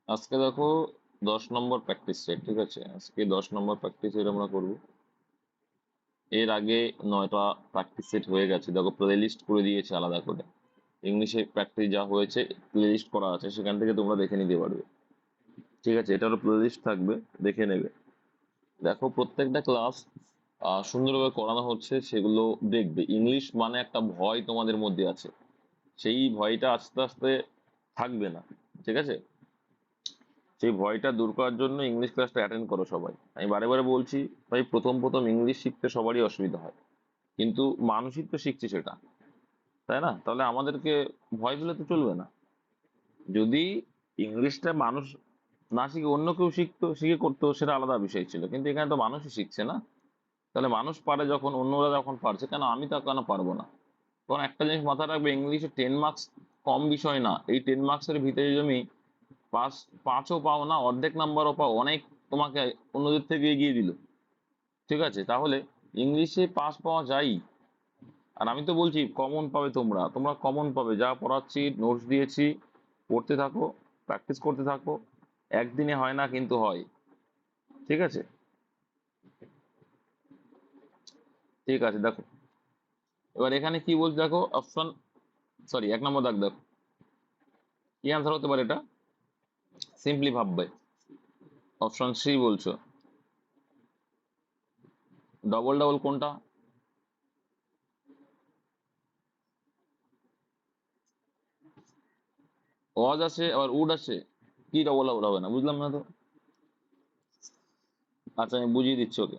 আজকে দেখো 10 নম্বর practice set, ঠিক আছে? আজকে 10 নম্বর প্র্যাকটিস সেট আমরা করব। এর আগে 9টা প্র্যাকটিস সেট হয়ে গেছে, দেখো প্লে লিস্ট করে দিয়েছে আলাদা করে। ইংলিশে প্র্যাকটিস যা হয়েছে প্লে লিস্ট করা আছে, সেখান থেকে তোমরা দেখে নিতে পারবে। ঠিক আছে, এটারও প্লে লিস্ট থাকবে, দেখে নেবে। দেখো প্রত্যেকটা ক্লাস সুন্দরভাবে করানো হচ্ছে, সেগুলো দেখবে। ইংলিশ মানে একটা ভয় তোমাদের মধ্যে আছে, সেই ভয়টা আস্তে আস্তে থাকবে না। ঠিক আছে, সেই ভয়টা দূর করার জন্য ইংলিশ ক্লাসটা অ্যাটেন্ড করো সবাই। আমি বারে বারে বলছি, ভাই প্রথম প্রথম ইংলিশ শিখতে সবারই অসুবিধা হয়, কিন্তু মানুষই তো শিখছে সেটা, তাই না? তাহলে আমাদেরকে ভয় পেলে তো চলবে না। যদি ইংলিশটা মানুষ না শিখে অন্য কেউ শিখতো, শিখে করতো, সেটা আলাদা বিষয় ছিল, কিন্তু এখানে তো মানুষই শিখছে না। তাহলে মানুষ পারে যখন, অন্যরা যখন পারছে, কেন আমি তা কেন পারবো না? কারণ একটা জিনিস মাথায় রাখবে, ইংলিশে 10 মার্কস কম বিষয় না। এই 10 মার্কসের ভিতরে তুমি পাঁচ, পাঁচও পাও না, অর্ধেক নাম্বারও পাও, অনেক তোমাকে অন্যদের থেকে এগিয়ে দিল। ঠিক আছে, তাহলে ইংলিশে পাস পাওয়া যায়। আর আমি তো বলছি কমন পাবে, তোমরা তোমরা কমন পাবে, যা পড়াচ্ছি, নোটস দিয়েছি, পড়তে থাকো, প্র্যাকটিস করতে থাকো। একদিনে হয় না, কিন্তু হয়। ঠিক আছে, ঠিক আছে, দেখো এবার এখানে কি বলছে, দেখো অপশন, সরি 1 নম্বর দাগ দেখো, কি অ্যান্সার হতে পারে এটা? সিম্পলি ভাববে। অপশন সি বলছো। ডবল ডবল কোনটা? ওয়াজ আছে আবার উড আছে, কি ডবল ডবল হবে না, বুঝলাম না তো। আচ্ছা আমি বুঝিয়ে দিচ্ছি ওকে।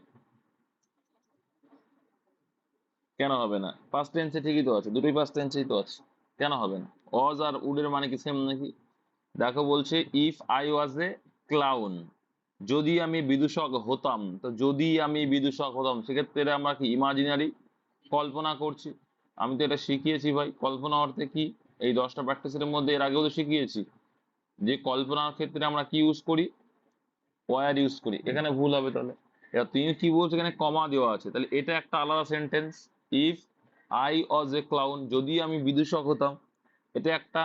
কেন হবে না? পাস্ট টেন্সে ঠিকই তো আছে, দুটোই পাস্ট টেন্সেই তো আছে। কেন হবে না? অজ আর উডের মানে কি সেম নাকি? দেখো বলছে, if I was A clown, যদি আমি বিদূষক হতাম। তো যদি আমি বিদূষক হতাম, সেক্ষেত্রে এটা আমরা কি ইমাজিনারি, কল্পনা করছি। আমি তো এটা শিখিয়েছি ভাই, কল্পনা অর্থে কি। এই 10টা প্র্যাকটিসের মধ্যে এর আগেও তো শিখিয়েছি যে কল্পনার ক্ষেত্রে আমরা কি ইউজ করি, ওয়ার ইউজ করি। এখানে ভুল হবে তাহলে। এবার তুমি কি বলছো, এখানে কমা দেওয়া আছে, তাহলে এটা একটা আলাদা sentence. If I was A clown, যদি আমি বিদূষক হতাম, এটা একটা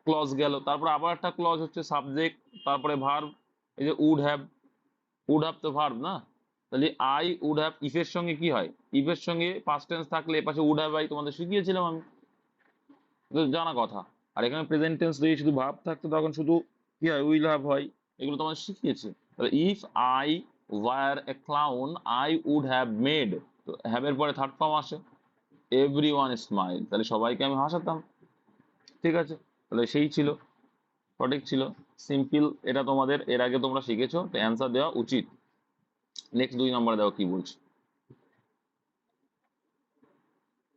ক্লজ গেল। তারপর আবার একটা ক্লজ হচ্ছে সাবজেক্ট, তারপরে ভার্ব। এই যে উড হ্যাভ, উড হ্যাভ তো ভার্ব না? তাহলে আই উড হ্যাভ, ইফের সঙ্গে কি হয়? ইফের সঙ্গে পাস্ট টেন্স থাকলে এপাশে উড হ্যাভ আই, তোমাদের শিখিয়েছিলাম আমি, তো জানা কথা। আর এখানে প্রেজেন্ট টেন্স যদি শুধু ভার্ব থাকতো, তখন শুধু কি হয়, উইল হ্যাভ হয়। এগুলো তোমাদের শিখিয়েছি। তাহলে if I were a clown, I would have made, তো হ্যাভ এর পরে থার্ড ফর্ম আসে, এভরি ওয়ান স্মাইল, তাহলে সবাইকে আমি হাসাতাম। ঠিক আছে, তাহলে সেই ছিল, সঠিক ছিল, সিম্পল। এটা তোমাদের এর আগে তোমরা শিখেছো, তো অ্যান্সার দেওয়া উচিত। নেক্সট 2 নম্বরে দেখো কি বলছে।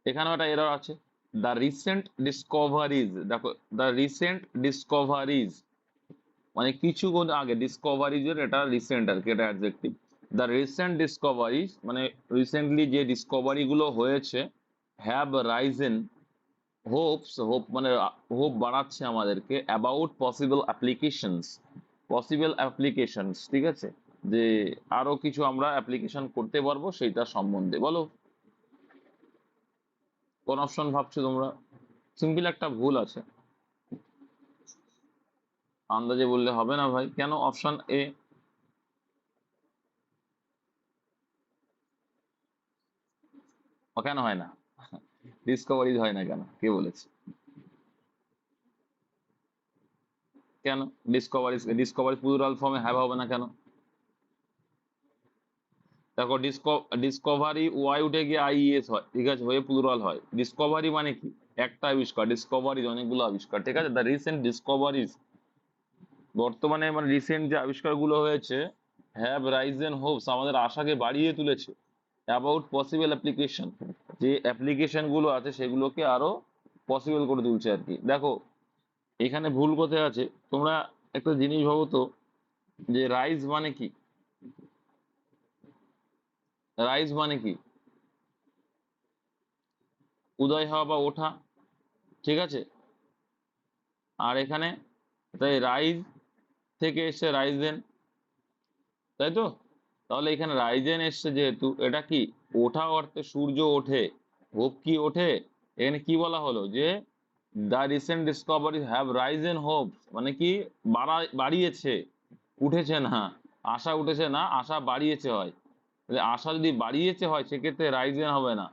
এখানেও একটা এরর আছে। দ্য রিসেন্ট ডিসকভারিজ, দেখো, দ্য রিসেন্ট ডিসকভারিজ মানে কিছুক্ষণ আগে, ডিসকভারিজ এর এটা রিসেন্ট আর কি, এটা অ্যাডজেক্টিভ। দ্য রিসেন্ট ডিসকভারিজ মানে রিসেন্টলি যে ডিসকভারি গুলো হয়েছে, হ্যাভ রাইজেন হোপস, হোপ মানে হোপ বাড়াচ্ছে আমাদেরকে, about possible applications, possible applications, ঠিক আছে, যে আরো কিছু আমরা অ্যাপ্লিকেশন করতে পারবো সেইটা সম্বন্ধে বলো। কোন অপশন ভাবছো তোমরা? সিম্পল একটা ভুল আছে, আন্দাজে বললে হবে না ভাই। কেন অপশন এ? কেন হয় না? ডিসকভারিজ হয় না কেন, কে বলেছে? কেন ডিসকভারিজ, ডিসকভারি প্লুরাল ফর্মে হ্যাভ হবে না কেন? দেখো ডিসকভারি ওয়াই উঠে গিয়ে আইএস হয়, ঠিক আছে, হয়ে প্লুরাল হয়। ডিসকভারি মানে কি? একটা আবিষ্কার, ডিসকভারিজ অনেকগুলো আবিষ্কার। ঠিক আছে, দ্য রিসেন্ট ডিসকভারিজ, বর্তমানে মানে রিসেন্ট যে আবিষ্কারগুলো হয়েছে, হ্যাভ রাইজেন হোপস, আমাদের আশাকে বাড়িয়ে তুলেছে, অ্যাবাউট পসিবল অ্যাপ্লিকেশন, যে অ্যাপ্লিকেশন গুলো আছে সেগুলোকে আরো পসিবল করে তুলছে আর কি। দেখো এখানে ভুল কোথায় আছে, তোমরা একটা জিনিস ভাবো তো, যে রাইজ মানে কি? রাইজ মানে কি? উদয় হওয়া বা ওঠা, ঠিক আছে। আর এখানে তাই রাইজ থেকে এসছে রাইজেন, তাই তো? তাহলে এখানে রাইজেন এসছে যেহেতু, এটা কি ওঠা অর্থে, সূর্য ওঠে, হোপ কি ওঠে। এখানে কি বলা হলো, যে the recent Discovery have rise in hope, মানে কি বাড়িয়েছে, উঠেছে না, আশা উঠেছে না, আশা বাড়িয়েছে হয়। তাহলে আশা যদি বাড়িয়েছে হয় সেক্ষেত্রে রাইজ ইন হবে না,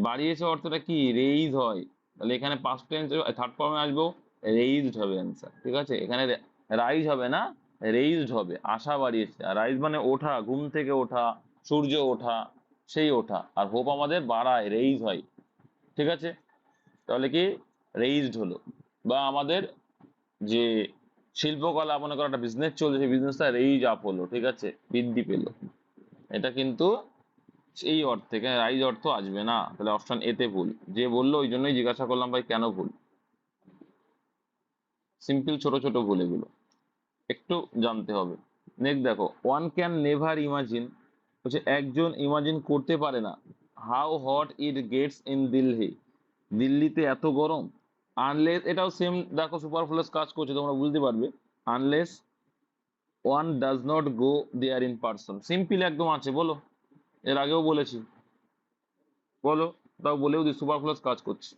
বাড়িয়েছে অর্থটা কি রেইজ হয়। তাহলে এখানে পাস্ট টেন্স থার্ড ফর্মে আসবো, রেইজড হবে অ্যান্সার। ঠিক আছে, এখানে রাইজ হবে না, রেইজড হবে। আশা বাড়িয়েছে, আর রাইজ মানে ওঠা, ঘুম থেকে ওঠা, সূর্য ওঠা, সেই ওঠা। আর হোপ আমাদের বাড়ায়, রেইজ হয়। ঠিক আছে, তাহলে কি রেইজড হলো। বা আমাদের যে শিল্পকলা মনে করো একটা বিজনেস চলছে, সেই বিজনেসটা রেইজ আপ হলো, ঠিক আছে, বৃদ্ধি পেলো। এটা কিন্তু এই অর্থে, এখানে রাইজ অর্থ আসবে না। তাহলে অপশন এতে ভুল। যে বললো ওই জন্যই জিজ্ঞাসা করলাম ভাই কেন ভুল। সিম্পল ছোট ছোট ভুল এগুলো, একটু জানতে হবে। নেক্সট দেখো, ওয়ান ক্যান নেভার ইমাজিন, হচ্ছে একজন ইমাজিন করতে পারে না, how hot it gets in Delhi, দিল্লিতে এত গরম। আনলেস, এটাও সেম দেখো সুপারফ্লুয়াস কাজ করছে, তোমরা বুঝতে পারবে। Unless one does not go there in person, simple একদম আছে, বলো। এর আগেও বলেছি, বলো। তাও বলেও দি সুপারফ্লুয়াস কাজ করছে।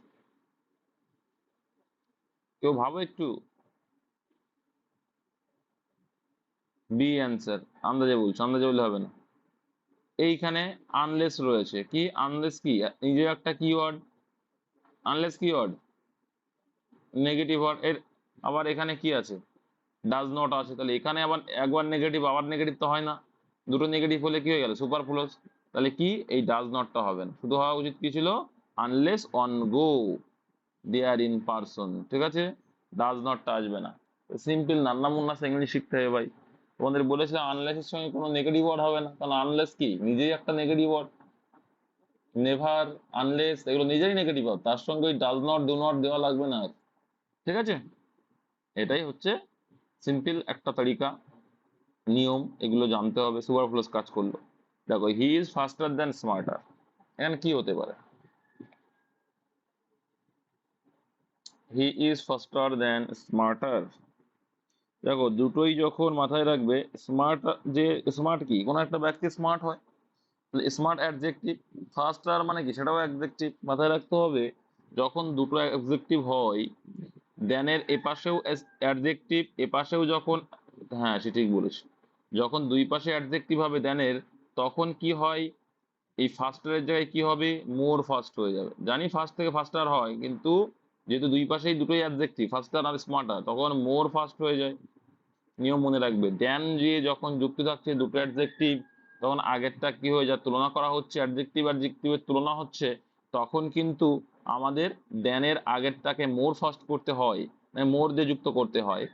কেউ ভাবো একটু। বি অ্যান্সার, আন্দাজে বলছো, আন্দাজে বললে হবে না। এইখানে আনলেস রয়েছে, কি আনলেস কি নিজে একটা keyword, unless keyword negative word এর। আবার এখানে কি আছে, ডাজ নট আছে। তাহলে এখানে আবার একবার নেগেটিভ আবার নেগেটিভ তো হয় না, দুটো নেগেটিভ হলে কি হয়ে গেল সুপারফ্লুয়াস। তাহলে কি এই ডাজ নটটা হবে না, শুধু হওয়া উচিত কি ছিল, unless one go there in person. ঠিক আছে, ডাজ নটটা আসবে না। সিম্পল নান্না মুন্না ইংলিশ শিখতে হবে ভাই। তোমাদের বলেছিলাম আনলেস এর সঙ্গে কোনো নেগেটিভ ওয়ার্ড হবে না, কারণ আনলেস কি নিজেই একটা নেগেটিভ ওয়ার্ড। নেভার, আনলেস এগুলো নিজেই নেগেটিভ ওয়ার্ড, তার সঙ্গে ওই ডাজ নট ডু নট দেওয়া লাগবে না আর। ঠিক আছে, এটাই হচ্ছে সিম্পল একটা তরিকা, নিয়ম, এগুলো জানতে হবে সুপারফ্লুয়াস কাজ করলো। দেখো, হি ইজ ফাস্টার দ্যান স্মার্টার, এখানে কি হতে পারে, হি ইজ ফাস্টার দ্যান স্মার্টার। দেখো দুটোই যখন মাথায় রাখবে, স্মার্ট, যে স্মার্ট কি কোনো একটা ব্যক্তি স্মার্ট হয়, স্মার্ট অ্যাডজেক্টিভ। ফাস্টার মানে কি সেটাও অ্যাডজেক্টিভ, মাথায় রাখতে হবে। যখন দুটো অ্যাডজেক্টিভ হয়, দেনের এপাশেও অ্যাডজেক্টিভ, এপাশেও যখন, হ্যাঁ সে ঠিক বলেছে, যখন দুই পাশে অ্যাডজেক্টিভ হবে দেনের, তখন কি হয়, এই ফাস্টারের জায়গায় কি হবে, মোর ফাস্ট হয়ে যাবে। জানি ফাস্ট থেকে ফাস্টার হয়, কিন্তু যেহেতু দুই পাশেই দুটোই অ্যাডজেক্টিভ ফাস্টার আর স্মার্টার, তখন মোর ফাস্ট হয়ে যায়। নিয়ম মনে রাখবে, দেন যে যখন যুক্ত থাকছে দুটো অ্যাডজেক্টিভ, তখন আগেরটা কি হয়ে যায়, তুলনা করা হচ্ছে, অ্যাডজেক্টিভ অ্যাডজেক্টিভের তুলনা হচ্ছে, তখন কিন্তু আমাদের দেনের আগেরটাকে মোর ফাস্ট করতে হয়, মানে মোর দিয়ে যুক্ত করতে হয়,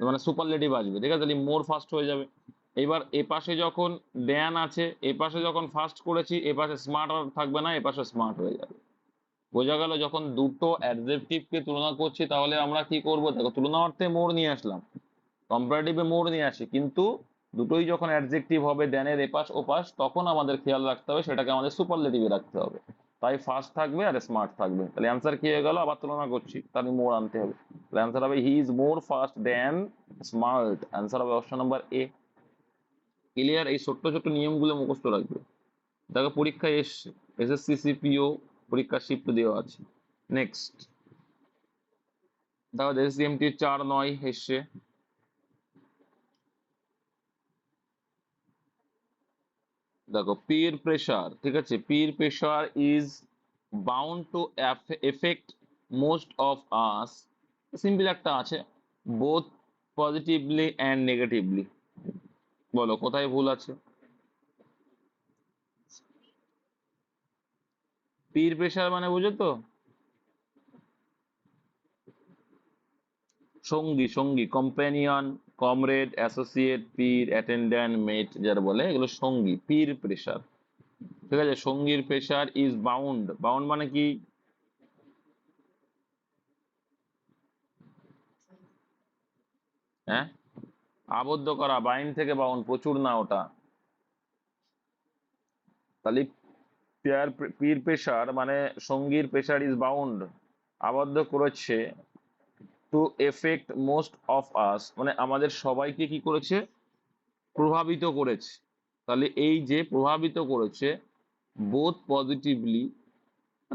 মানে সুপারলেটিভ আসবে। ঠিক আছে, তাহলে মোর ফাস্ট হয়ে যাবে। এবার এপাশে যখন দেন আছে, এপাশে যখন ফাস্ট করেছি, এপাশে স্মার্ট আর থাকবে না, এপাশে স্মার্ট হয়ে যাবে। বোঝা গেল, যখন দুটো অ্যাডজেক্টিভকে তুলনা করছি তাহলে আমরা কি করব, দেখো তুলনা অর্থে মোর নিয়ে আসলাম, কম্পারেটিভে মোর নিয়ে আসি, কিন্তু দুটোই যখন অ্যাডজেক্টিভ হবে দেনের এপাশ ওপাশ, তখন আমাদের খেয়াল রাখতে হবে সেটাকে আমাদের সুপারলেটিভে রাখতে হবে। তাই ফার্স্ট থাকবে আর স্মার্ট থাকবে। তাহলে অ্যান্সার কি হয়ে গেল, আবার তুলনা করছি তাহলে মোর আনতে হবে। তাহলে অ্যান্সার হবে he is more fast than smart. Answer হবে অপশন নাম্বার এ। ক্লিয়ার, এই ছোট্ট ছোট্ট নিয়মগুলো মুখস্থ রাখবে। দেখো পরীক্ষায় এসছে, এসএসসি সিপিও পরীক্ষা শিফট দেওয়া আছে। নেক্সট দেখো এসএসসিএমটি 4-9 এসছে। দেখো পির প্রেশার, ঠিক আছে, পির pressure is bound to affect most of us, simple একটা আছে, বোথ পজিটিভলি অ্যান্ড নেগেটিভলি। বলো কোথায় ভুল আছে। পির প্রেশার মানে বুঝো তো, সঙ্গী, সঙ্গী, কম্প্যানিয়ন, কমরেড, অ্যাসোসিয়েট, পির, অ্যাটেন্ডেন্ট, মেট যারা বলে, এগুলো সঙ্গী। পির প্রেশার, ঠিক আছে, সঙ্গীর প্রেশার ইজ বাউন্ড, বাউন্ড মানে কি, হ্যাঁ আবদ্ধ করা, বাইন থেকে বাউন্ড, প্রচুর না ওটা। তাহলে পির প্রেশার মানে সঙ্গীর প্রেশার ইজ বাউন্ড, আবদ্ধ করেছে, to affect most of us মানে আমাদের সবাইকে কি করেছে, প্রভাবিত করেছে। তাহলে এই যে প্রভাবিত করেছে, বোথ পজিটিভলি,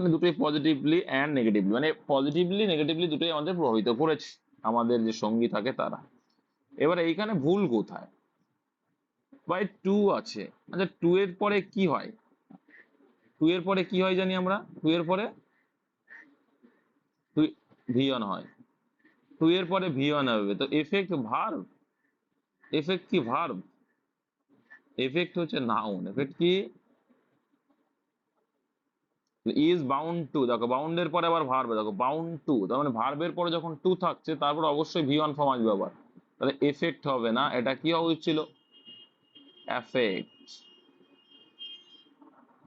মানে দুটোই পজিটিভলি অ্যান্ড নেগেটিভলি, মানে পজিটিভলি নেগেটিভলি দুটোই আমাদের প্রভাবিত করেছে আমাদের যে সঙ্গী থাকে তারা। এবার এইখানে ভুল কোথায়? বাই টু আছে, আচ্ছা টু এর পরে কি হয়? টু এর পরে কি হয় জানি আমরা, টু এর পরে ভি ওয়ান হয়, টু এর পরে ভি ওয়ান হবে, তো এফেক্ট ভার্ব, এফেক্ট কি ভার্ব? এফেক্ট হচ্ছে নাউন, এফেক্ট কি ইজ বাউন্ড টু, দেখো বাউন্ডের পরে আবার ভার্ব, দেখো বাউন্ড টু, তার মানে ভার্বের পরে যখন টু থাকছে তারপর অবশ্যই ভি ওয়ান ফর্ম আসবে আবার, তাহলে এফেক্ট হবে না, এটা কি হওয়া উচিত ছিল? এফেক্ট।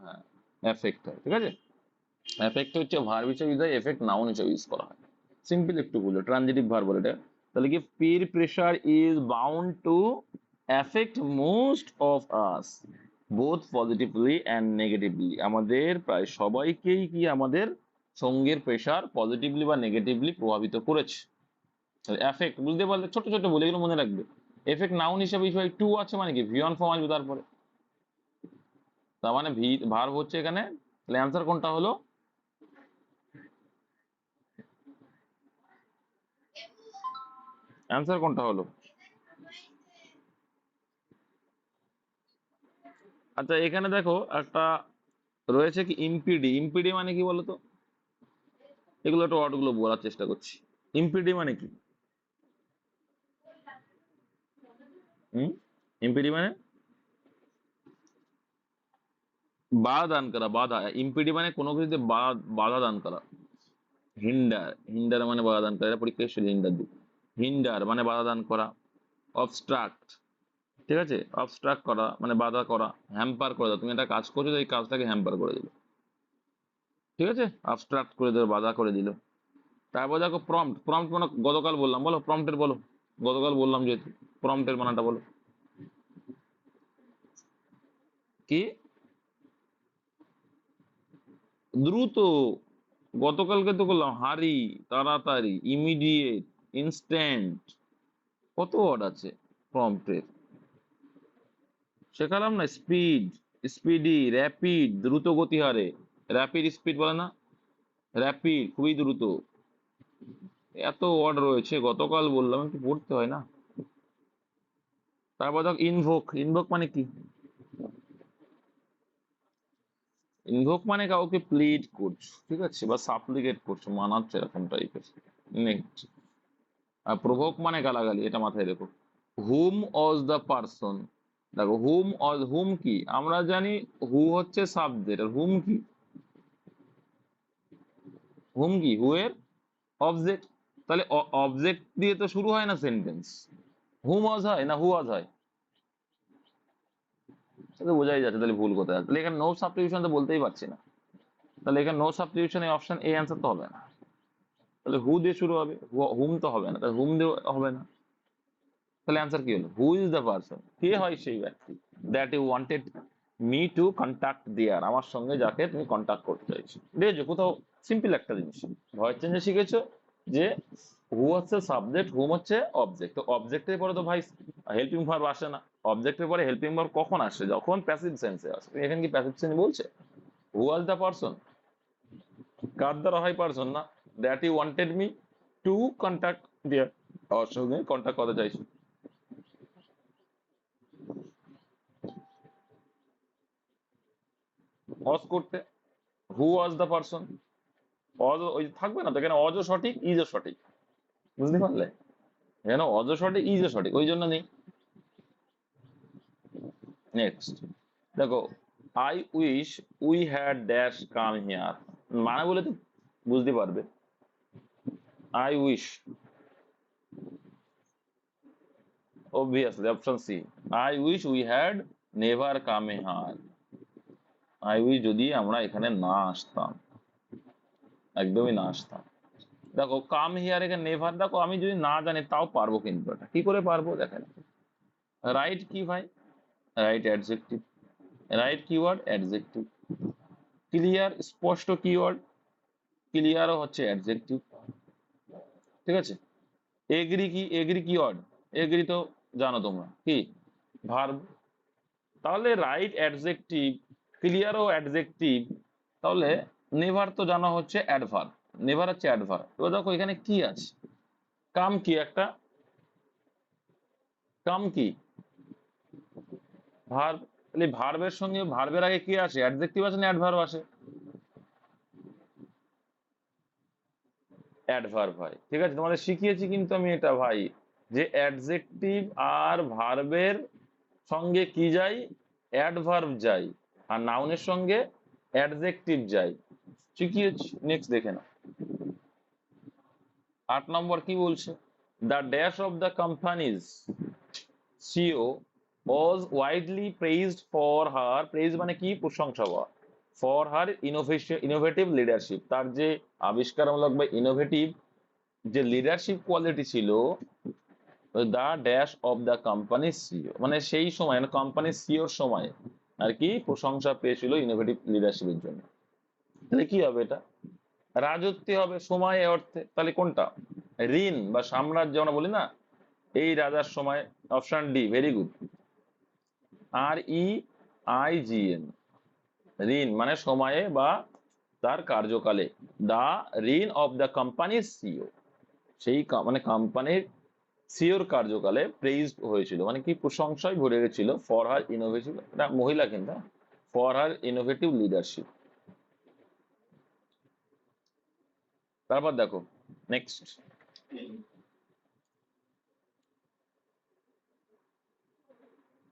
হ্যাঁ, এফেক্ট হয়, ঠিক আছে। এফেক্ট হচ্ছে ভার্ব হিসেবে ইউজ হয়, এফেক্ট নাউন হিসেবে ইউজ করা হয়। সিম্পল একটু বললো ট্রানজিটিভ ভার্ব বলে এটা। তাহলে কি পির pressure is bound to affect most of us both positively and negatively, আমাদের প্রায় সবাইকেই কি আমাদের সঙ্গের প্রেসার পজিটিভলি বা নেগেটিভলি প্রভাবিত করেছে। এফেক্ট বুঝতে পারলে, ছোট ছোট বলে এগুলো মনে রাখবে। এফেক্ট নাউন হিসেবে টু আছে মানে কি ভি ওয়ান ফর্ম আসবে তারপরে, তার মানে ভি ভার্ব হচ্ছে এখানে, তাহলে অ্যান্সার কোনটা হলো? অ্যান্সার কোনটা হলো? আচ্ছা এখানে দেখো একটা রয়েছে কি ইমপিডি, ইমপিডি মানে কি বলতো? এগুলো একটু ওয়ার্ড গুলো বলার চেষ্টা করছি। ইমপিডি মানে কি? হুম, ইমপিডি মানে বাধা দান করা, বাধা। ইমপিডি মানে কোনো কিছুতে বাধা দান করা। হিন্ডার, হিন্ডার মানে বাধা দান করা, এটা পরীক্ষা এসেছিল হিন্ডার দিকে। হিন্ডার মানে বাধা দান করা। অবস্ট্রাক্ট, ঠিক আছে, অবস্ট্রাক্ট করা মানে বাধা করা। হ্যাম্পার করে দাও, তুমি একটা কাজ করছো তো এই কাজটাকে হ্যাম্পার করে দিল, ঠিক আছে, অবস্ট্রাক্ট করে দিল, বাধা করে দিল। তারপর দেখো প্রম্পট, প্রম্পট মানে গতকাল বললাম, বলো প্রম্পটের বলো, গতকাল বললাম যেহেতু, প্রম্পটের মানাটা বলো কি? দ্রুত, গতকালকে তো বললাম হারি, তাড়াতাড়ি, ইমিডিয়েট, ইনস্ট্যান্ট, কত ওয়ার্ড আছে প্রম্পটের, শেখালাম না? স্পিড, স্পিডি, র্যাপিড, দ্রুত গতি হারে, র্যাপিড স্পিড বলে না, র্যাপিড খুবই দ্রুত, এত ওয়ার্ড রয়েছে, গতকাল বললাম, একটু পড়তে হয় না। তারপর দেখো ইনভোক, ইনভোক মানে কি? ইনভোক মানে কাউকে প্লিড করছো, ঠিক আছে, বা সাপ্লিকেট করছো, মানাচ্ছে এরকম টাইপের। নেক্সট। আর প্রভোক মানে গালাগালি, এটা মাথায় রেখো। হুম অজ দ্য পারসন, দেখো হুম অজ, হুম কি আমরা জানি, হু হচ্ছে সাবজেক্ট, আর হুম কি? হুম কি হু এর অবজেক্ট, তাহলে অবজেক্ট দিয়ে তো শুরু হয় না সেন্টেন্স। হুম অজ হয় না হু অজ হয়? সেটা বোঝাই যাচ্ছে, তাহলে ভুল কোথায় আছে? তাহলে এখানে নো সাবস্টিটিউশন তো বলতেই পারছি না, তাহলে এখানে নো সাবস্টিটিউশন এই অপশন এ অ্যান্সার তো হবে না, তাহলে হু দিয়ে শুরু হবে, হুম তো হবে না, তাহলে হুম দিয়ে হবে না, তাহলে অ্যান্সার কি হলো? হু ইজ দ্য পারসন, কে হয় সেই ব্যক্তি, that you wanted me to contact there, আমার সঙ্গে যাকে তুমি কন্ট্যাক্ট করতে চাইছো। দেখেছো কোথাও সিম্পল একটা জিনিস ভয়েস চেঞ্জে শিখেছো, যে হু হচ্ছে সাবজেক্ট, হুম হচ্ছে অবজেক্ট, তো অবজেক্টের পরে তো ভাই হেল্পিং ভার্ব আসে না, অবজেক্টের পরে হেল্পিং ভার্ব কখন আসে? যখন প্যাসিভ সেন্সে আসে। এখানে কি প্যাসিভ সেন্স বলছে? হু ওয়াজ দ্য পারসন, কার দ্বারা হয় পারসন না, that you wanted me to contact there, আমার সঙ্গে কন্ট্যাক্ট করতে চাইছো। অজ করতে, হু ওয়াজ দ্য পারসন, অজ ওই থাকবে না তো, এখানে অজও সঠিক ইজও সঠিক, বুঝতে পারলে? এখানে অজও সঠিক ইজও সঠিক, ওই জন্য নেই। নেক্সট দেখো, I wish we had dash come here, মানে বলে তো বুঝতে পারবে। I wish, obviously option C, I wish we had never come here, I wish যদি আমরা এখানে না আসতাম, একদমই না আসতাম। দেখো কাম হিয়ার, এখানে নেভার, দেখো আমি যদি না জানি তাও পারবো, কিন্তু এটা কি করে পারবো দেখেন, রাইট কি ভাই, right adjective, right keyword adjective, clear স্পষ্ট কিওয়ার্ড, ক্লিয়ারও হচ্ছে অ্যাডজেক্টিভ, ঠিক আছে। এগ্রি কি, এগ্রি কিওয়ার্ড, এগ্রি তো জানো তোমরা কি ভার্ব, তাহলে রাইট অ্যাডজেক্টিভ, ক্লিয়ারও অ্যাডজেক্টিভ, তাহলে নেভার তো জানা হচ্ছে অ্যাডভার্ব, নেভার হচ্ছে অ্যাডভার্ব। এবার দেখো এখানে কি আছে, কাম কি একটা, কাম কি ভার্ব, তাহলে ভার্বের সঙ্গে ভার্বের আগে কি আসে, অ্যাডজেক্টিভ আসে না অ্যাডভার্ব আসে? অ্যাডভার্ব হয়। ঠিক আছে, তোমাদের শিখিয়েছি কিন্তু আমি এটা ভাই, যে অ্যাডজেক্টিভ আর ভার্বের সঙ্গে কি যাই, অ্যাডভার্ব যাই, আর নাউনের সঙ্গে অ্যাডজেক্টিভ যাই, শিখিয়েছি। নেক্সট দেখে না, 8 নম্বর কি বলছে, the dash of the companies CEO was widely praised for her, praise মানে কি, প্রশংসা পাওয়া, for her innovative leadership, তার যে আবিষ্কারমূলক বা ইনোভেটিভ যে লিডারশিপ কোয়ালিটি ছিল, the dash of the company CEO মানে সেই সময় কোম্পানির সিওর সময় আর কি প্রশংসা পেয়েছিল ইনোভেটিভ লিডারশিপের জন্য। তাহলে কি হবে, এটা রাজত্ব হবে সময় এ অর্থে, তাহলে কোনটা, ঋণ বা সাম্রাজ্য আমরা বলি না, এই রাজার সময়, option D, very good, REIGN, ঋণ মানে সময়ে বা তার কার্যকালে, দা ঋণ অফ দ্য কোম্পানির সিও, সেই মানে কোম্পানির সিওর কার্যকালে প্রেইজড হয়েছিল, মানে কি প্রশংসায় ভরে গেছিল, ফর হার ইনোভেটিভ, এটা মহিলা কিন্তু, ফর হার ইনোভেটিভ লিডারশিপ। তারপর দেখো next,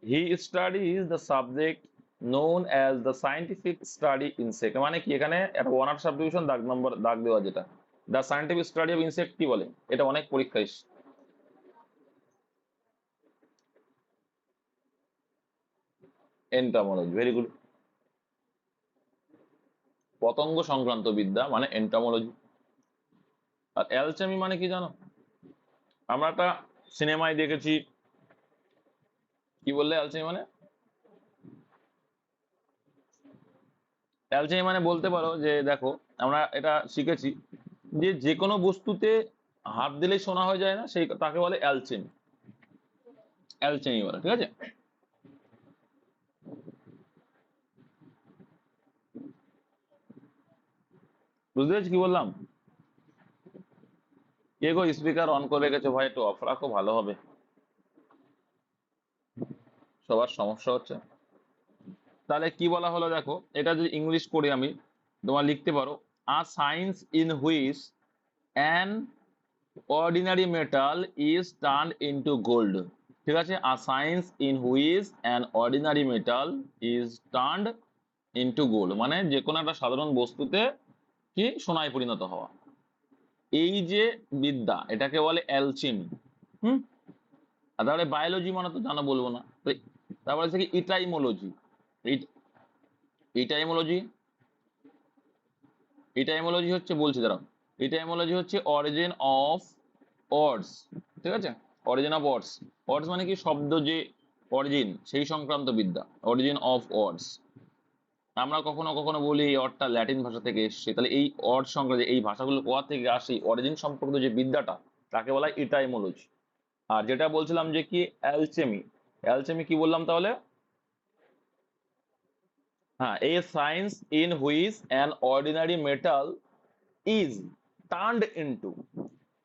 he studies the subject known as the scientific study insect, মানে কি এখানে একটা ওয়ান আর্ট সাবডিভিশন দাগ নম্বর দাগ দেওয়া, যেটা the scientific study of insect কি বলে, এটা অনেক পরীক্ষায় এন্টামোলজি, ভেরি গুড, পতঙ্গ সংক্রান্ত বিদ্যা মানে এন্টামোলজি। আর অ্যালচেমি মানে কি জানো, আমরা একটা সিনেমায় দেখেছি, কি বললে অ্যালচেমি মানে, অ্যালচেমি মানে বলতে পারো যে দেখো, আমরা এটা শিখেছি যে যে কোনো বস্তুতে হাত দিলেই সোনা হয়ে যায় না, সেই তাকে বলে অ্যালচেমি, অ্যালচেমি বলে, ঠিক আছে। বুঝতে পেরেছি কি বললাম? কে গো স্পিকার অন করে রেখেছো ভাই, একটু অফ রাখো ভালো হবে, সবার সমস্যা হচ্ছে। তাহলে কি বলা হলো দেখো, এটা যদি ইংলিশ করে আমি তোমার লিখতে পারো, a science in which an ordinary metal is turned into gold, ঠিক আছে, a science in which an ordinary metal is turned into gold মানে যে কোনো একটা সাধারণ বস্তুতে কি সোনায় পরিণত হওয়া, এই যে বিদ্যা এটাকে বলে অ্যালচিমি। হুম, আর তাহলে বায়োলজি মানে তো জানা বলবো না, তারপরে হচ্ছে কি ইটাইমোলজি, ইটাইমোলজি, ইটাইমোলজি হচ্ছে বলছি দাঁড়াও, ইটাইমোলজি হচ্ছে অরিজিন অফ ওয়ার্ডস, ঠিক আছে, অরিজিন অফ ওয়ার্ডস, ওয়ার্ডস মানে কি শব্দ, যে অরিজিন সেই সংক্রান্ত বিদ্যা, অরিজিন অফ ওয়ার্ডস। আমরা কখনো কখনো বলি এই অর্ডটা ল্যাটিন ভাষা থেকে এসছে, তাহলে এই অর্ড সংক্রান্ত এই ভাষাগুলো কোথা থেকে আসে, অরিজিন সম্পর্কিত যে বিদ্যাটা, তাকে বলা হয় ইটাইমোলজি। আর যেটা বলছিলাম যে কি অ্যালচেমি, অ্যালচেমি কি বললাম তাহলে, হ্যাঁ, a science in which an ordinary metal is turned into,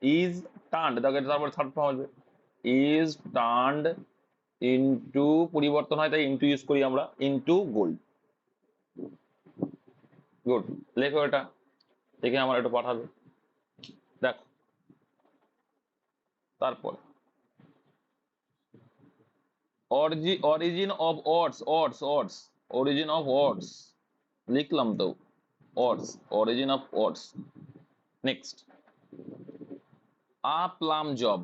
is turned, দেখো এটা তারপর থার্ড ফর্ম আসবে, ইজ টার্নড ইনটু, পরিবর্তন হয় তাই ইনটু ইউজ করি আমরা, ইনটু গোল্ড। গুড, লেখো এটা, দেখে আমার একটু পাঠাবে, দেখো তারপর origin of words, words words, origin of words লিখলাম তো, words, origin of words. Next, a plum job,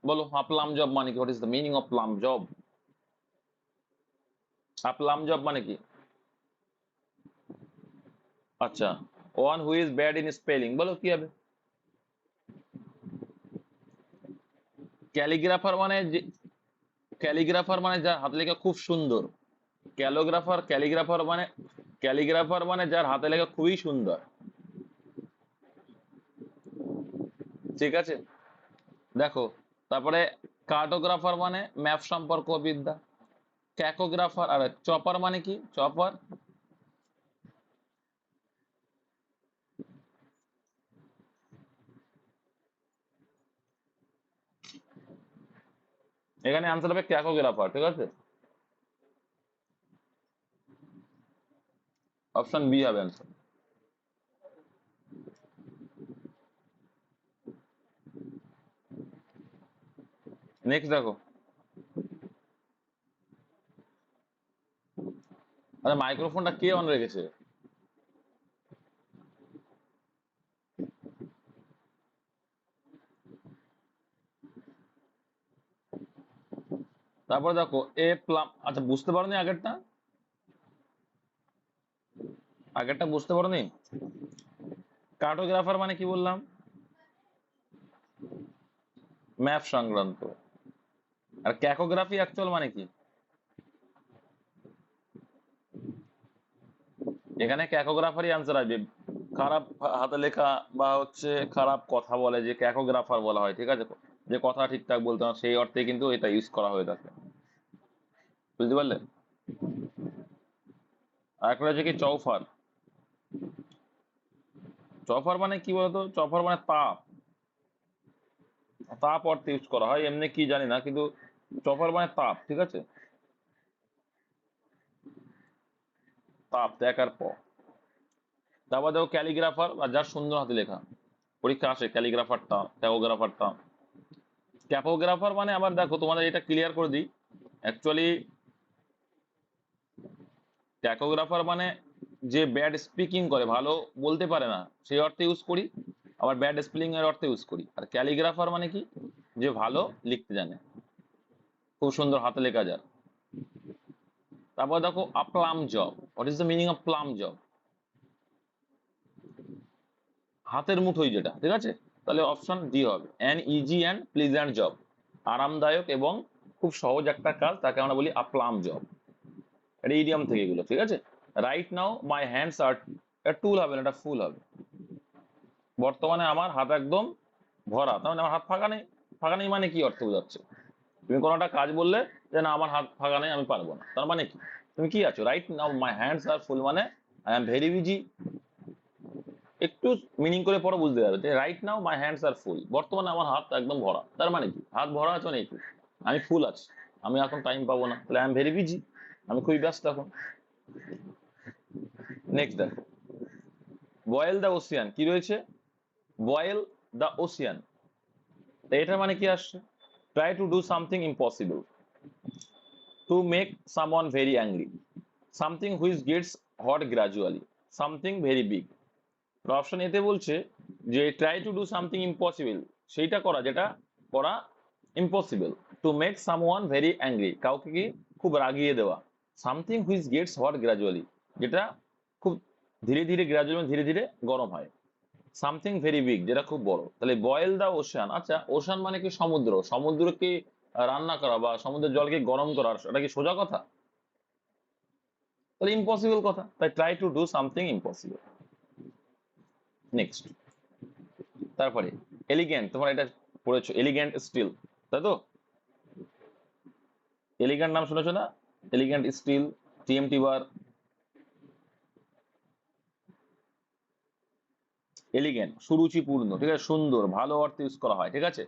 বলো আ প্লাম জব মানে কি, what is the meaning of plum job, a plum job মানে কি, আচ্ছা, one who is bad in spelling, বলো কি হবে, ক্যালিগ্রাফার মানে যে, ক্যালিগ্রাফার মানে যার হাতে লেখা খুব সুন্দর, ক্যালিগ্রাফার মানে, ক্যালিগ্রাফার মানে যার হাতে লেখা খুবই সুন্দর, ঠিক আছে। দেখো তারপরে কার্টোগ্রাফার মানে ম্যাপ সম্পর্ক বিদ্যা, ক্যাকোগ্রাফার, আর চপার মানে কি, চপার, এখানে আনসার হবে ক্যাকোগ্রাফার, ঠিক আছে, অপশন বি হবে আনসার। নেক্সট দেখো, আরে মাইক্রোফোনটা কে অন রেখেছে? তারপরে দেখো এ প্লাম, আচ্ছা বুঝতে পারোনি আগেরটা? আগেরটা বুঝতে পারোনি? কার্টোগ্রাফার মানে কি বললাম? ম্যাপ সংক্রান্ত। আর ক্যাকোগ্রাফি অ্যাকচুয়াল মানে কি? এখানে ক্যাকোগ্রাফারই আনসার আসবে। খারাপ হাতে লেখা বা হচ্ছে খারাপ কথা বলে যে ক্যাকোগ্রাফার বলা হয়, ঠিক আছে, যে কথা ঠিকঠাক বলতে না, সেই অর্থে কিন্তু এটা ইউজ করা হয়ে থাকে। বুঝতে পারলে? আর একটা হচ্ছে কি চৌফার। চফার মানে কি বলতো? চফার মানে তাপ, তাপ অর্থে ইউজ করা হয়, এমনি কি জানি না, কিন্তু চফার মানে তাপ, ঠিক আছে, তাপ দেখার পর। তারপর দেখো ক্যালিগ্রাফার, আর যার সুন্দর হাতে লেখা, পরীক্ষা আসে ক্যালিগ্রাফারটা, ট্যাগোগ্রাফারটা। ক্যাপোগ্রাফার মানে আবার দেখো তোমাদের এটা ক্লিয়ার করে দিই, অ্যাকচুয়ালি ট্যাকোগ্রাফার মানে যে ব্যাড স্পিকিং করে, ভালো বলতে পারে না, সেই অর্থে ইউজ করি, আবার ব্যাড স্পেলিং এর অর্থে ইউজ করি। আর ক্যালিগ্রাফার মানে কি? যে ভালো লিখতে জানে, খুব সুন্দর হাতে লেখা যার। তারপর দেখো a plum job, what is the meaning of plum job? হাতের মুঠোই যেটা, ঠিক আছে, তাহলে অপশন ডি হবে, an easy and pleasant job, আরামদায়ক এবং খুব সহজ একটা কাজ, তাকে আমরা বলি আ প্লাম জব। এটা ইডিয়াম থেকে এগুলো, ঠিক আছে। রাইট নাও মাই হ্যান্ডস আর, এটা টুল হবে না, এটা ফুল হবে। বর্তমানে আমার হাত একদম ভরা, তার মানে আমার হাত ফাঁকা নেই। ফাঁকা নেই মানে কি অর্থ বোঝাচ্ছে? তুমি কোনো একটা কাজ বললে যে না আমার হাত ফাঁকা নেই, আমি পারবো না, তার মানে কি? তুমি কি আছো? রাইট নাও মাই হ্যান্ডস আর ফুল মানে আই এম ভেরি বিজি। একটু মিনিং করে পরে বুঝতে যাবে যে রাইট নাও মাই হ্যান্ডস আর ফুল, বর্তমানে আমার হাত একদম ভরা, তার মানে কি? হাত ভরা আছে মানে কি? আমি ফুল আছি, আমি এখন টাইম পাবো না, তাহলে আই এম ভেরি বিজি, আমি খুবই ব্যস্ত এখন। নেক্সট দেখো, বয়েল দ্য ওসিয়ান, কি রয়েছে? বয়েল দ্য ওসিয়ান, এটার মানে কি আসছে? Try to do something impossible, to make someone very angry, something which gets hot gradually, something very big. Option এতে বলছে যে try to do something impossible, সেইটা করা যেটা করা ইম্পসিবল। To make someone very angry, কাউকে কি খুব রাগিয়ে দেওয়া। Something which gets hot gradually, যেটা খুব ধীরে ধীরে, গ্রাজুয়ালি ধীরে ধীরে গরম হয়। সামথিং ভেরি বিগ, যেটা খুব বড়। তাহলে বয়েল দা ওশান, আচ্ছা ওশান মানে কি? সমুদ্র। সমুদ্রকে রান্না করা বা সমুদ্রের জলকে গরম করা, এটা কি সোজা কথা? তাহলে ইম্পসিবল কথা, তাই try to do something impossible. Next, তারপরে এলিগেন্ট, তোমরা এটা পড়েছো, এলিগেন্ট স্টিল, তাই তো? এলিগেন্ট নাম শুনেছো না? Elegant steel, TMT bar. Elegant সুরুচিপূর্ণ, ঠিক আছে, সুন্দর, ভালো অর্থে ইউজ করা হয়, ঠিক আছে।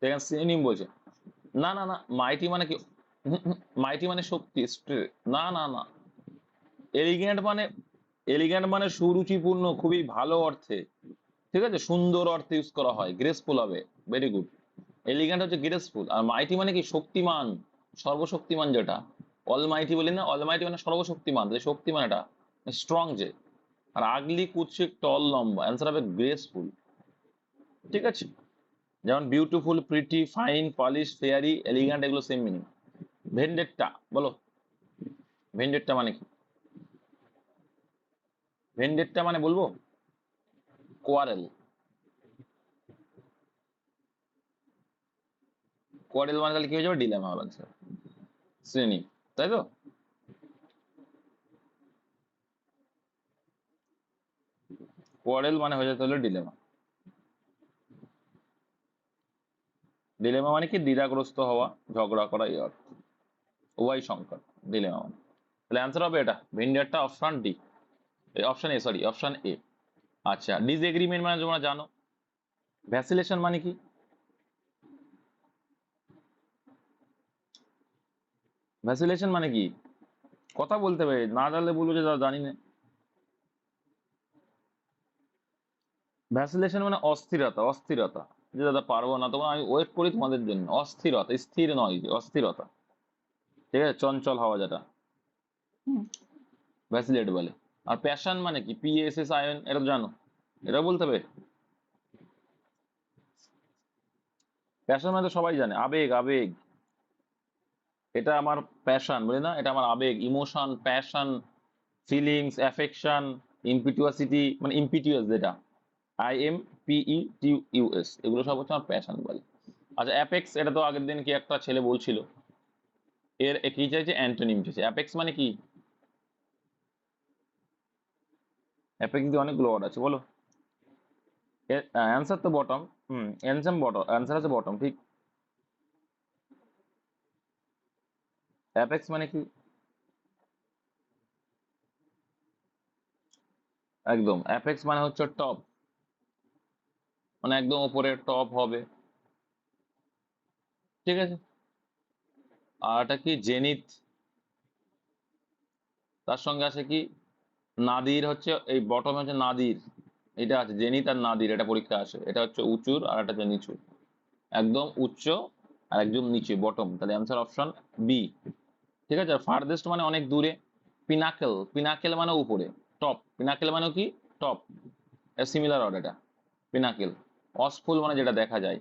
এখানে সিনোনিম বলছে। না না না, মাইটি মানে কি? মাইটি মানে শক্তি, না না না। এলিগেন্ট মানে, এলিগেন্ট মানে সুরুচিপূর্ণ, খুবই ভালো অর্থে, ঠিক আছে, সুন্দর অর্থে ইউজ করা হয়, গ্রেসফুল হবে। Very good. এলিগেন্ট হচ্ছে গ্রেসফুল, আর মাইটি মানে কি? শক্তিমান, সর্বশক্তিমান যেটা। অল মাইটি বলি না, অল মাইটি মানে সর্বশক্তিমান, যে শক্তিমান এটা, স্ট্রং যে। আর আগলি, কুৎসিত, টল, লম্বা, অ্যান্সার হবে গ্রেসফুল, ঠিক আছে। যেমন beautiful, pretty, fine, polish, fairy, elegant, এগুলো সেম মিনিং। ভেন্ডেট্টা বলো, ভেন্ডেট্টা মানে কি? ভেন্ডেট্টা মানে বলবো কোয়ারেল। কোয়ারেল মানে তাহলে কি হয়ে যাবে? ডিলেমা হবে আনসার, শ্রেণী, তাই তো? কোয়ারেল মানে হয়ে যেতে হলো ডিলেমা। ডিলেমা মানে কি? দ্বিধাগ্রস্ত হওয়া, ঝগড়া করা, এই অর্থ, উভয় সংকট, ডিলেমা মানে। তাহলে অ্যান্সার হবে এটা vendetta, option D, option A, sorry option A. আচ্ছা, ডিসএগ্রিমেন্ট মানে তোমরা জানো। ভ্যাসিলেশন মানে কি? ভ্যাসিলেশন মানে কি? কথা বলতে হবে, না জানলে বলবো যে জানি না। ভ্যাসিলেশন মানে অস্থিরতা, অস্থিরতা, যে দাদা পারবো না, তখন আমি ওয়েট করি তোমাদের জন্য। অস্থিরতা, স্থির নয়, যে অস্থিরতা, ঠিক আছে, চঞ্চল হওয়া যেটা ভ্যাসিলেট বলে। আর প্যাশন মানে কি? PASSION, এটা তো জানো, এটা বলতে হবে। প্যাশন মানে তো সবাই জানে, আবেগ, আবেগ। এটা আমার প্যাশন, বুঝলি না, এটা আমার আবেগ, ইমোশন, প্যাশন, ফিলিংস, অ্যাফেকশন, ইম্পিটুয়াসিটি, মানে ইম্পিটিউয়াস যেটা, IMPETUS, এগুলো সব হচ্ছে আমার প্যাশন বলে। আচ্ছা, অ্যাপেক্স, এটা তো আগের দিন কি একটা ছেলে বলছিল, এর কি চাইছে? অ্যান্টোনিম চাইছে। অ্যাপেক্স মানে কি? অ্যাপেক্স দিয়ে অনেকগুলো ওয়ার্ড আছে, বলো। অ্যান্সার তো বটম। অ্যান্সার বটম, অ্যান্সার আছে বটম, ঠিক। অ্যাপেক্স মানে কি? একদম, অ্যাপেক্স মানে হচ্ছে টপ, মানে একদম উপরে টপ হবে, ঠিক আছে। আর এটা কি? জেনিথ। তার সঙ্গে আছে কি? নাদির, হচ্ছে এই বটম হচ্ছে নাদির, এটা আছে জেনিথ আর নাদির, এটা পরীক্ষা আসে। এটা হচ্ছে উঁচুর আর এটা হচ্ছে নিচুর, একদম উচ্চ আর একদম নিচে, বটম। তাহলে অ্যান্সার অপশন বি, ঠিক আছে। আর ফার্দেস্ট মানে অনেক দূরে। পিনাকেল, পিনাকেল মানে উপরে, টপ, পিনাকেল মানে কি? টপ, সিমিলার অর্ড এটা, পিনাকেল। অসফুল মানে যেটা দেখা যায়।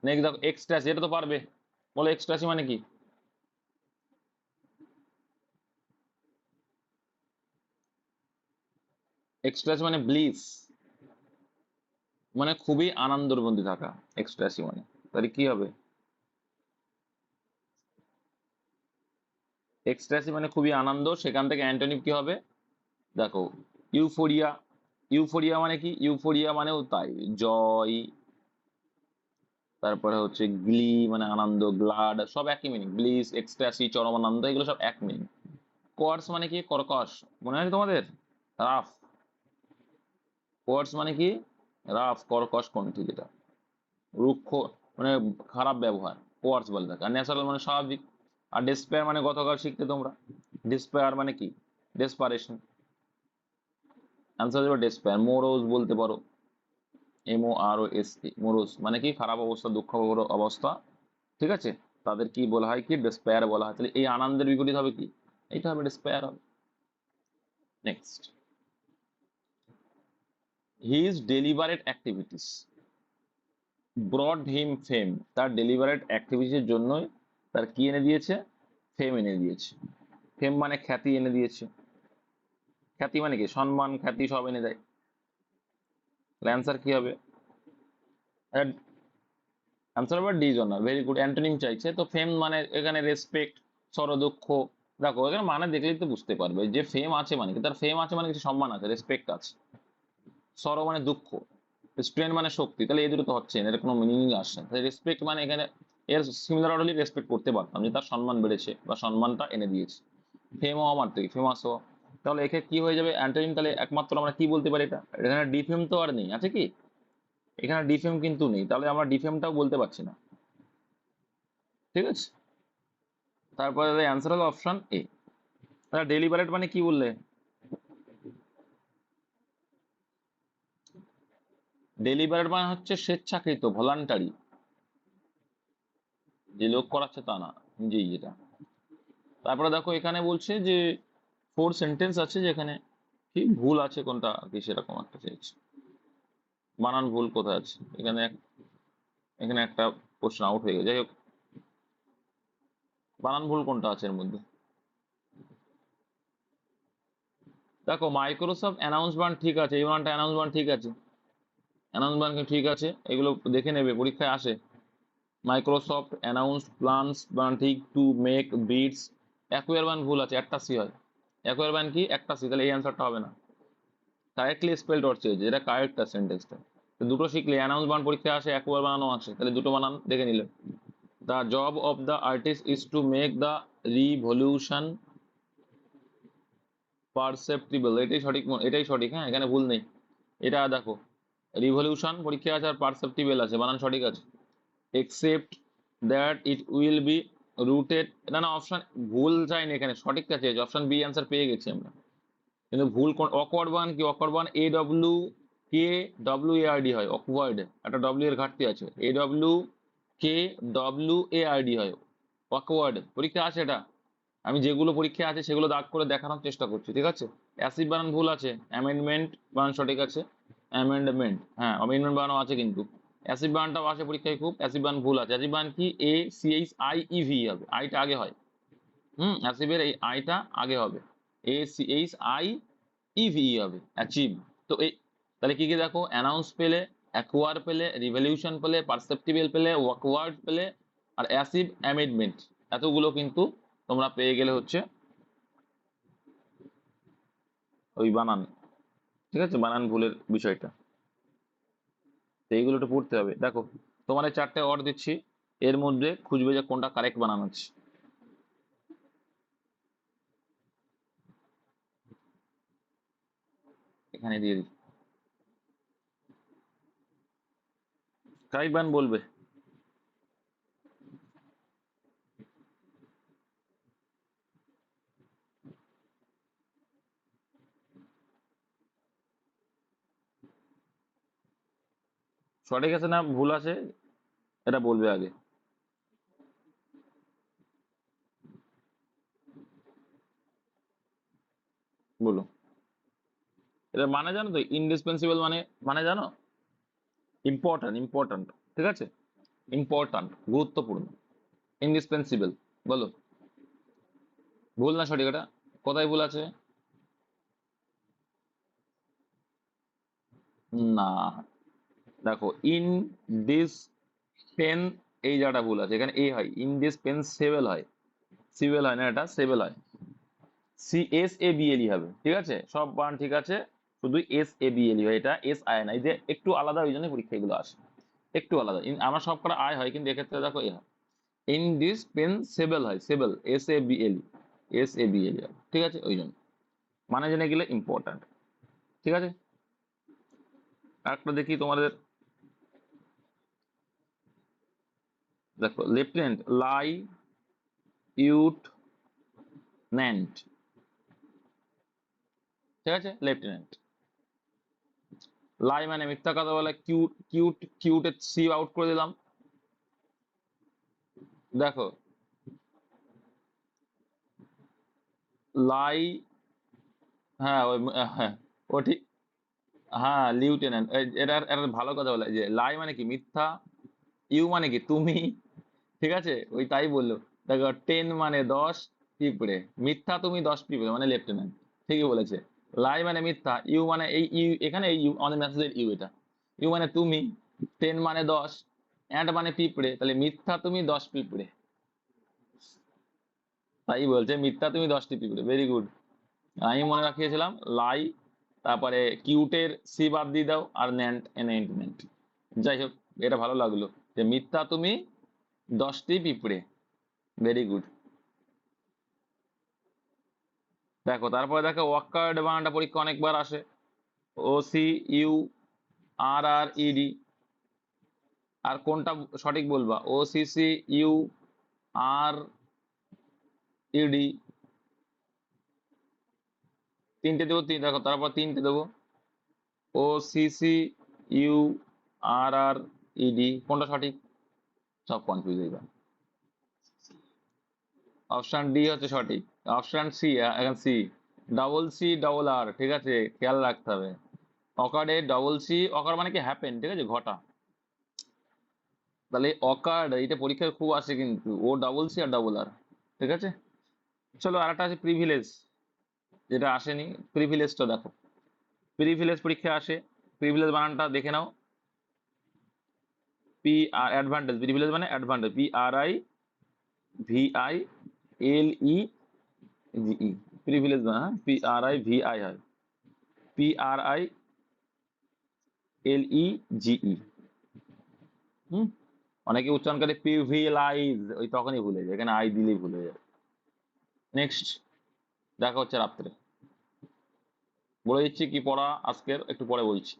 নেক্সট দেখো, এক্সট্রাসি, এটা তো পারবে, বলো এক্সট্রাসি মানে কি? এক্সট্রাসি মানে ব্লিস, মানে খুবই আনন্দের মধ্যে থাকা, এক্সট্রাসি মানে। তাহলে কি হবে? এক্সট্রাসি মানে খুবই আনন্দ, সেখান থেকে অ্যান্টোনিম কি হবে? দেখো, ইউফোরিয়া। ইউফোরিয়া মানে কি? ইউফোরিয়া মানেও তাই, জয়। তারপরে হচ্ছে গ্লি, মানে আনন্দ, গ্লাড, সব একই মিনিং। ব্লিস, এক্সট্যাসি, চরম আনন্দ, এগুলো সব এক মিনিং। কোয়ার্স মানে কি? কর্কশ, মনে আছে তোমাদের? রাফ। কোয়ার্স মানে কি? রাফ, কর্কশ কণ্ঠী, যেটা রুক্ষ, মানে খারাপ ব্যবহার, কোয়ার্স বলে থাকে। আর ন্যাচারাল মানে স্বাভাবিক। আর ডেসপেয়ার মানে গতকাল শিখতে তোমরা, ডেসপেয়ার মানে কি? ডেসপারেশন। অ্যান্সার হবে ডেসপেয়ার। মোরোজ বলতে পারো, MOROS, মোরোজ মানে কি? খারাপ অবস্থা, দুঃখ অবস্থা, ঠিক আছে। তাদের কি বলা হয়? কি ডেসপায়ার বলা হয়। তাহলে এই আনন্দের বিপরীত হবে কি? এটা হবে ডেসপায়ার হবে। Next, his deliberate activities brought him fame. তার ডেলিভারেট অ্যাক্টিভিটির জন্যই তার কি এনে দিয়েছে? ফেম এনে দিয়েছে। ফেম মানে খ্যাতি এনে দিয়েছে। খ্যাতি মানে কি? সম্মান, খ্যাতি সব এনে দেয়। অ্যান্সার কি হবে? অ্যান্সার হবে ডিজনার, ভেরি গুড। অ্যান্টোনিম চাইছে তো। ফেম মানে এখানে রেসপেক্ট, সর দুঃখ। দেখো এখানে মানে দেখলেই তো বুঝতে পারবে যে ফেম আছে মানে কি, তার ফেম আছে মানে কিছু সম্মান আছে, রেসপেক্ট আছে। সরো মানে দুঃখ, স্ট্রেন মানে শক্তি, তাহলে এই দুটো তো হচ্ছে না, এর কোনো মিনিংই আসছে না। তাহলে রেসপেক্ট মানে এখানে এর সিমিলার অর্ডারলি রেসপেক্ট করতে পারতাম, যে তার সম্মান বেড়েছে বা সম্মানটা এনে দিয়েছে। ফেম হওয়া মাত্রই, ফেমাস হওয়া। তাহলে এখানে কি হয়ে যাবে? অ্যান্টোনিম। তাহলে একমাত্র আমরা কি বলতে পারি? এটা এখানে ডিফেম তো আর নেই, আছে কি? এখানে ডিফেম কিন্তু নেই, তাহলে আমরা ডিফেমটাও বলতে পারছি না, ঠিক আছে। তারপরে অ্যান্সার হলো অপশন এ। তাহলে ডেলিবারেট মানে কি বললে? ডেলিবারেট মানে হচ্ছে স্বেচ্ছাকৃত, ভলান্টারি, যে লোক করাচ্ছে তা না, নিজেই যেটা। তারপরে দেখো এখানে বলছে যে 4 সেন্টেন্স আছে, যেখানে কি ভুল আছে কোনটা কি সেরকম একটা চাইছে। বানান ভুল কোথায় আছে এখানে? এখানে একটা কোশ্চেন আউট হয়ে গেছে, যাই হোক। বানান ভুল কোনটা আছে এর মধ্যে? দেখো, মাইক্রোসফট অ্যানাউন্সমেন্ট ঠিক আছে, এই বানানটা অ্যানাউন্সমেন্ট ঠিক আছে, অ্যানাউন্সমেন্ট ঠিক আছে, এগুলো দেখে নেবে, পরীক্ষায় আসে। মাইক্রোসফট অ্যানাউন্স প্লানস বানান ঠিক, টু মেক বিটস। অ্যাকোয়ার বান ভুল আছে, একটা সি হয়। অ্যাকোয়ার বান কি? একটা সি, তাহলে এই অ্যান্সারটা হবে না। কারেক্টলি স্পেলড ওর চেয়েছে, এটা কারেক্ট সেন্টেন্সটা। দুটো শিখলে, অ্যানাউন্স বানান পরীক্ষায় আসে, অ্যাকোয়ার বানানো আসে, তাহলে দুটো বানান দেখে নিলে। The job of the artist is to make the revolution perceptible, এটাই সঠিক, এটাই সঠিক, হ্যাঁ, এখানে ভুল নেই। এটা দেখো, রিভলিউশন পরীক্ষা আছে আর পারসেপ্টিবল আছে, বানান সঠিক আছে। Accept that it will be rooted, না না অপশন ভুল যায়নি, এখানে সঠিক কাছে অপশন বি অ্যান্সার পেয়ে গেছি আমরা, কিন্তু ভুল কোন অকওয়ার্ড বান কি, অকওয়ার্ড বান A W K W A R D হয়, অকওয়ার্ড একটা ডব্লিউ এর ঘাটতি আছে, A W K W A R D হয়, অকওয়ার্ড পরীক্ষা আছে এটা, আমি যেগুলো পরীক্ষা আছে সেগুলো দাগ করে দেখানোর চেষ্টা করছি, ঠিক আছে। অ্যাসিড বানান ভুল আছে, অ্যামেন্ডমেন্ট বানান সঠিক আছে, অ্যামেন্ডমেন্ট হ্যাঁ অ্যামেন্ডমেন্ট বানানো আছে, কিন্তু অ্যাসিড বানানটাও আসে পরীক্ষায় খুব, অ্যাসিড বানান ভুল আছে, অ্যাসিড বানান কি A C H I E V হবে, আইটা আগে হয়, অ্যাসিডের এই আইটা আগে হবে, A C H I E V হবে, অ্যাচিভ। তো এই তাহলে কি কি দেখো, অ্যানাউন্স পেলে, অ্যাকোয়ার পেলে, রিভলিউশন পেলে, পারসেপ্টিবল পেলে, ওয়াকওয়ার্ড পেলে, আর অ্যাসিড অ্যামেন্ডমেন্ট, এতগুলো কিন্তু তোমরা পেয়ে গেলে হচ্ছে ওই বানান, ঠিক আছে, বানান ভুলের বিষয়টা, তো এইগুলো একটু পড়তে হবে। দেখো তোমার এই চারটে অর্ড দিচ্ছি, এর মধ্যে খুঁজবে যে কোনটা কারেক্ট বানান আছে, এখানে দিয়ে দিই, কারেক্ট বানান বলবে। সঠিক আছে না ভুল আছে এটা বলবে আগে, বলো। এটা মানে জানো তো, ইন্ডিসপেন্সিবল মানে, মানে জানো, ইম্পর্ট্যান্ট ইম্পর্ট্যান্ট, ঠিক আছে, ইম্পর্ট্যান্ট গুরুত্বপূর্ণ, ইন্ডিসপেন্সিবল, বলো ভুল না সঠিক এটা, কোথায় ভুল আছে, না দেখো ইন ডিস পেন, এই জায়গাটা ভুল আছে, এখানে এ হয়, ইনডিসপেন্সেবল হয়, সিভিল হয় না, এটা সেবেল হয়, সি S A B L E হবে, ঠিক আছে, সব বান ঠিক আছে, শুধু এস এ বি এল ই হয়, এটা এস আই না, এই যে একটু আলাদা, ওই জন্য পরীক্ষা এগুলো আসে একটু আলাদা, আমার সব কটা আয় হয়, কিন্তু এক্ষেত্রে দেখো এ হয়, ইনডিসপেন্সেবল হয়, sable S A B L E, S A B L E, ঠিক আছে, ওই জন্য মানে জেনে গেলে ইম্পর্ট্যান্ট, ঠিক আছে। আরেকটা দেখি তোমাদের, দেখো লেফটেন্যান্ট লাই ইউট ন্যান্ট, ঠিক আছে, লেফটেন্যান্ট, লাই মানে মিথ্যা কথা বলে, কিউট কিউট কিউটের সি আউট করে দিলাম, দেখো লাই, হ্যাঁ ওই হ্যাঁ ও ঠিক, হ্যাঁ লিউটেন্যান্ট, এটা এটা ভালো কথা বলে, যে লাই মানে কি মিথ্যা, ইউ মানে কি তুমি, ঠিক আছে, ওই তাই বললো, দেখো 10 মানে 10 পিঁপড়ে, মিথ্যা তুমি 10 পিঁপড়ে মানে লেফটেন্যান্ট, ঠিকই বলেছে, লাই মানে মিথ্যা, ইউ মানে এই ইউ, এখানে এই ইউ আমাদের মেসেজের ইউ, এটা ইউ মানে তুমি, 10 মানে 10, অ্যান্ড মানে পিঁপড়ে, তাহলে মিথ্যা তুমি 10 পিঁপড়ে, তাই বলছে মিথ্যা তুমি 10টি পিঁপড়ে, ভেরি গুড। আমি মনে রাখিয়েছিলাম লাই, তারপরে কিউটের সি বাদ দিয়ে দাও, আর ন্যান্ট এনএন্টমেন্ট, যাই হোক এটা ভালো লাগলো, যে মিথ্যা তুমি 10টি পিঁপড়ে, ভেরি গুড। দেখো তারপরে দেখো ওয়াকার্ড বানানটা পরীক্ষা অনেকবার আসে, O C U R R E D, আর কোনটা সঠিক বলবা, O C C U R E D, তিনটে দেবো, দেখো তারপর তিনটে দেবো, O C C U R R E D, কোনটা সঠিক, সব কনফিউজ হয়ে যায়, অপশন ডি হচ্ছে সঠিক, অপশন সি, এখন সি, ডবল সি ডবল আর, ঠিক আছে, খেয়াল রাখতে হবে, অকার্ডে ডবল সি, অকার মানে কি হ্যাপেন, ঠিক আছে, ঘটা, তাহলে অকার্ড এটা পরীক্ষায় খুব আসে কিন্তু, ও ডবল সি আর ডবল আর, ঠিক আছে। চলো আর একটা আছে প্রিভিলেজ, যেটা আসেনি, প্রিভিলেজটা দেখো, প্রিভিলেজ পরীক্ষা আসে, প্রিভিলেজ বানানটা দেখে নাও, পি আর অ্যাডভান্টেজ, প্রিভিলেজ মানে advantage, P R I V I L E G E, privilege না, হ্যাঁ P R I V I হয়, P R I L E G E, হুম, অনেকে উচ্চারণ করে প্রিভিলাইজ, ওই তখনই ভুলে যায়, এখানে আই দিলেই ভুলে যায়। নেক্সট দেখা হচ্ছে রাত্রে, বলে দিচ্ছি কি পড়া আজকের, একটু পরে বলছি।